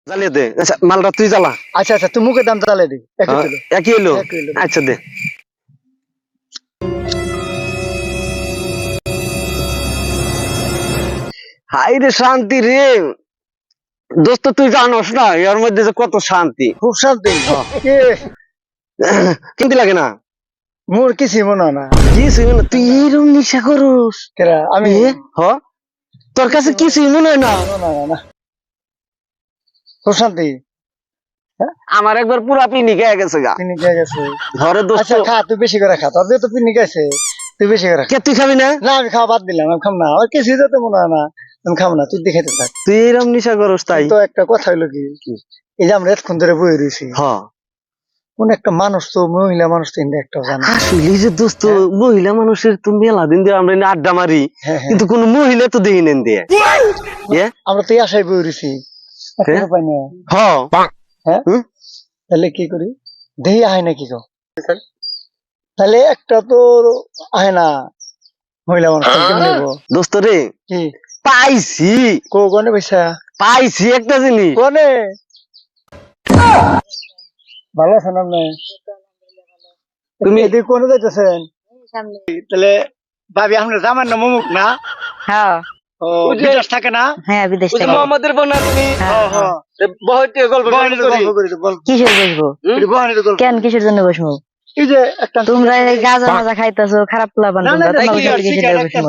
জ্বালিয়ে দে। আচ্ছা মালটা তুই জ্বালা। আচ্ছা আচ্ছা তুই মুখের দাম জ্বালিয়ে দিই একই হলো। আচ্ছা দে। হাই রে শান্তি রে দোস্ত, তুই জানোস না এর মধ্যে যে কত শান্তি। খুব শান্তি কিন্তু লাগে না মোর কিছু মনে হয় না কিছুই মনে, তুই এরকম নিশা করস কেরা আমি হ, তোর কাছে কিছুই মনে হয় না। না খুব শান্তি আমার একবার পুরা পিনি খেয়ে গেছে গা পিকনিক হয়ে গেছে। ঘরে দোস্ত। আচ্ছা খা তুই বেশি করে খা তোর তো পিকনিক আছে তুই বেশি করে খা। কে তুই খাবি না? না আমি খাওয়া বাদ দিলাম আমি খাম না আমার কিছুই তো মনে হয় না আমি খাবো না তুই দেখাইতে থাক। তুই এরকম নিশা করস তাই তো একটা কথা হইলো কি এই যে আমরা এতক্ষণ ধরে বই রয়েছি হ। কোন একটা মানুষ তো মহিলা মানুষ তো ইন্দা একটা জানা আসলে যে দোস্ত মহিলা মানুষের তো মেলা দিন দিয়ে আমরা এনে আড্ডা মারি, হ্যাঁ। কিন্তু কোন মহিলা তো দেখি নেন দিয়ে। আমরা তো এই আশায় বই রয়েছি এখনো পাই না। হ হ্যাঁ তাহলে কি করি দেহি আয় না কি কো তাহলে একটা তো আয় না মহিলা মানুষ কেমন নেবো দোস্ত রে কি পাইছি কোনে পয়সা পাইছি একটা জিনিস। কোনে ভালো আছেন আপনি তুমি এদিকে কোনে যাইতেছেন তাহলে ভাবি আপনার জামার নাম অমুক না হ্যাঁ ও বিদেশ থাকে না হ্যাঁ বিদেশ থেকে মোহাম্মদের বোনা তুমি হ্যাঁ। বহুত গল্প কিসের বসবো কেন কিসের জন্য বসবো এই যে একটা তোমরা এই গাঁজা মাজা খাইতেছো খারাপ পোলাপান তোমরা না, তোমার সাথে কিসের জন্য বসবো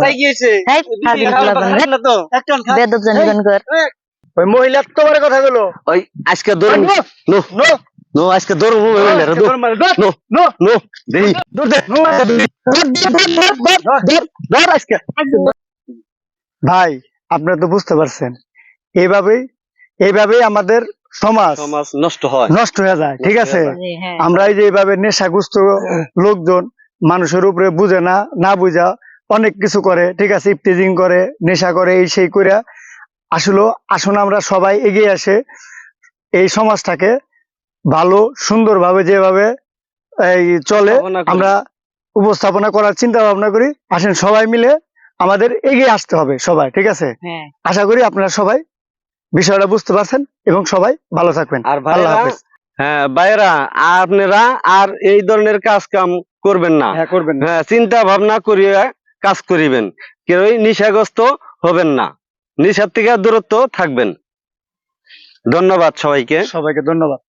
হেই, ফাজিল পোলাপান, হেই, বেয়াদব জানি কর ওই মহিলা তোমার কথা গুলো ওই আজকে ধরুন নো নো নো আজকে ধরুন নো নো নো দেই ধর দে ধর আজকে। ভাই আপনারা তো বুঝতে পারছেন এইভাবেই আমাদের সমাজ সমাজ নষ্ট হয়। নষ্ট হয়ে যায় ঠিক আছে হ্যাঁ আমরা এই যে এইভাবে নেশাগ্রস্ত লোকজন মানুষের উপরে বুঝে না না বুঝা অনেক কিছু করে ঠিক আছে ইফটিজিং করে নেশা করে এই সেই করে আসলে আমরা সবাই এগিয়ে আসে এই সমাজটাকে ভালো সুন্দরভাবে যেভাবে এই চলে আমরা উপস্থাপনা করার চিন্তা ভাবনা করি আসেন সবাই মিলে আমাদের এগিয়ে আসতে হবে সবাই ঠিক আছে হ্যাঁ আশা করি আপনারা সবাই বিষয়টা বুঝতে পারছেন এবং সবাই ভালো থাকবেন আর আল্লাহ ভাইরা, হাফেজ হ্যাঁ ভাইরা আপনারা আর এই ধরনের কাজ কাম করবেন না। হ্যাঁ করবেন হ্যাঁ চিন্তা ভাবনা করিয়া কাজ করিবেন, কেউই নিশাগ্রস্ত হবেন না, নিশার থেকে দূরত্ব থাকবেন। ধন্যবাদ সবাইকে। সবাইকে ধন্যবাদ।